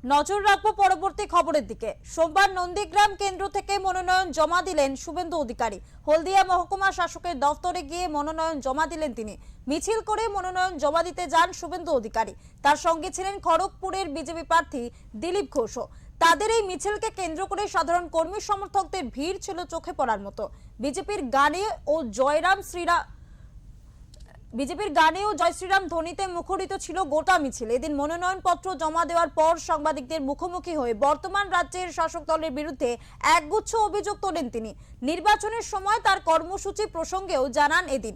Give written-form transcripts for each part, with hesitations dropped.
নজর রাখবো পরবর্তী খবরের দিকে। সোমবার নন্দীগ্রাম কেন্দ্র থেকে মনোনয়ন জমা দিলেন শুভেন্দু অধিকারী। হলদিয়া মহকুমা শাসকের দফতরে গিয়ে মনোনয়ন জমা দিলেন তিনি। মিছিল করে মনোনয়ন জমা দিতে যান শুভেন্দু অধিকারী। তার সঙ্গে ছিলেন খড়গপুরের বিজেপি প্রার্থী দিলীপ ঘোষও। তাদের এই মিছিলকে কেন্দ্র করে সাধারণ কর্মী সমর্থকদের ভিড় ছিল চোখে পড়ার মতো। বিজেপির গানে ও জয় শ্রীরাম ধ্বনিতে মুখরিত ছিল গোটা মিছিল। এদিন মনোনয়নপত্র জমা দেওয়ার পর সাংবাদিকদের মুখোমুখি হয়ে বর্তমান রাজ্যের শাসক দলের বিরুদ্ধে একগুচ্ছ অভিযোগ তোলেন তিনি। নির্বাচনের সময় তার কর্মসূচি প্রসঙ্গেও জানান এদিন।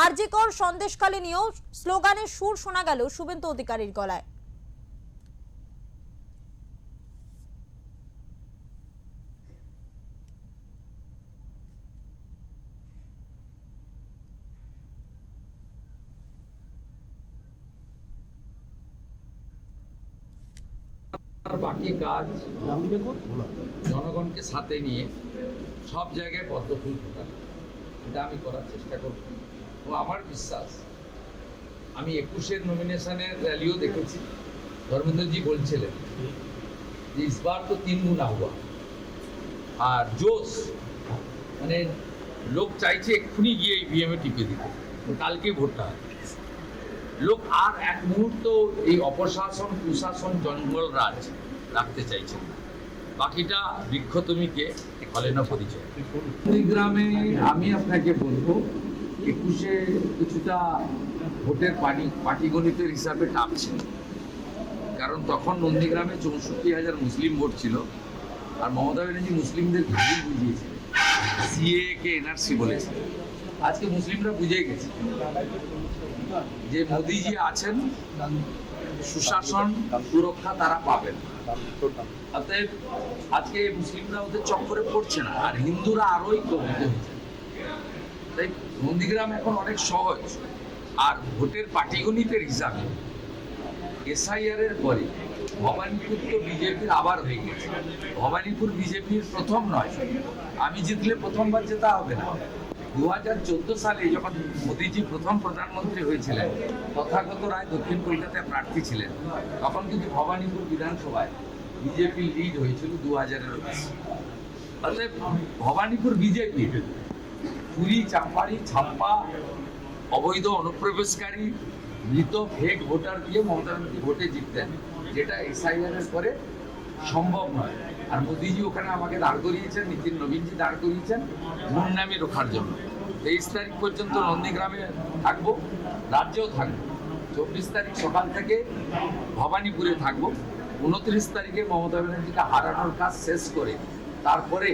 আরজি কর সন্দেশখালী নিয়েও স্লোগানের সুর শোনা গেল শুভেন্দু অধিকারীর গলায়। বাকি কাজ জনগণকে সাথে নিয়ে সব জায়গায় পদ্মফুল ফোটানো, এটা আমি করার চেষ্টা করব। ও আমার বিশ্বাস, আমি 21-এর নমিনেশনের র্যালিও দেখেছি। ধর্মেন্দ্রজি বলছিলেন যে ইসবার তো 3 গুণা হুয়া। আর জোশ মানে লোক চাইছে এক্ষুনি গিয়ে ইভিএমে টিপে দিতে, কালকে ভোটটা হয়। লোক আর এক মুহূর্ত এই অপশাসন কুশাসন জঙ্গল রাজ রাখতে চাইছেন না। বাকিটা বৃক্ষতমিকে ফলে না পরিচয়। নন্দীগ্রামে আমি আপনাকে বলবো 21-এ কিছুটা ভোটের পাটিগণিতের হিসাবে টাপ ছিল, কারণ তখন নন্দীগ্রামে 64,000 মুসলিম ভোট ছিল। আর মমতা ব্যানার্জি মুসলিমদের ভুল বুঝিয়েছিলেন, সিএ কে এনআরসি বলেছে। আজকে মুসলিমরা বুঝে গেছে যে মোদিজি আছেন, সুশাসন সুরক্ষা তারা পাবেন। অতএব আজকে মুসলিমরা ওদের চক্করে পড়ছে না, আর হিন্দুরা আরোই প্রভাবিত হচ্ছে। তাই নন্দীগ্রাম এখন অনেক সহজ। আর ভোটের পাটিগণিতের হিসাবে এসআইআর এর পরে ভবানীপুর তো বিজেপির আবার হয়ে গেছে। ভবানীপুর বিজেপির প্রথম নয়, আমি জিতলে প্রথমবার জেতা হবে না। 2014 সালে যখন মোদীজি প্রথম প্রধানমন্ত্রী হয়েছিলেন, তথাগত রায় দক্ষিণ কলকাতায় প্রার্থী ছিলেন, তখন কিন্তু ভবানীপুর বিধানসভায় বিজেপি লিড হয়েছিল 2000-এর বেশি। অতএব ভবানীপুর বিজেপি চুরি চাপাড়ি ছাপ্পা অবৈধ অনুপ্রবেশকারী মৃত ফেক ভোটার দিয়ে মমতা ব্যানার্জি ভোটে জিততেন, যেটা এসআইআর এর পরে সম্ভব নয়। আর মোদীজি ওখানে আমাকে দাঁড় করিয়েছেন, নীতিন নবীনজি দাঁড় করিয়েছেন গুমনামি রোখার জন্য। 23 তারিখ পর্যন্ত নন্দীগ্রামে থাকবো, রাজ্যেও থাকবো। 24 তারিখ সকাল থেকে ভবানীপুরে থাকবো। 29 তারিখে মমতা ব্যানার্জিকে হারানোর কাজ শেষ করে তারপরে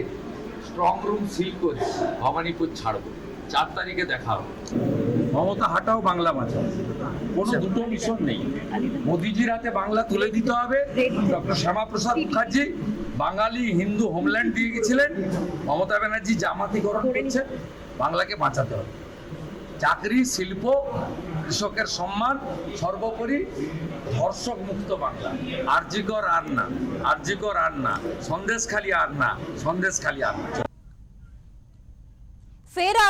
স্ট্রং রুম সিল করে ভবানীপুর ছাড়বো। 4 তারিখে দেখা হবে। মমতা হাটাও বাংলা বাঁচাও, কোনো দুটো মিশন নেই। মোদিজির হাতে বাংলা তুলে দিতে হবে। ডক্টর শ্যামাপ্রসাদ মুখার্জি বাঙালি হিন্দু হোমল্যান্ড দিয়ে গেছিলেন, মমতা ব্যানার্জি জামাতিকরণ করছে। বাংলাকে বাঁচাতে হবে। চাকরি, শিল্প, কৃষকের সম্মান, সর্বোপরি ধর্ষক মুক্ত বাংলা। আরজিকর আর না, আরজিকর আর না, সন্দেশখালী আর না, সন্দেশখালী আর না।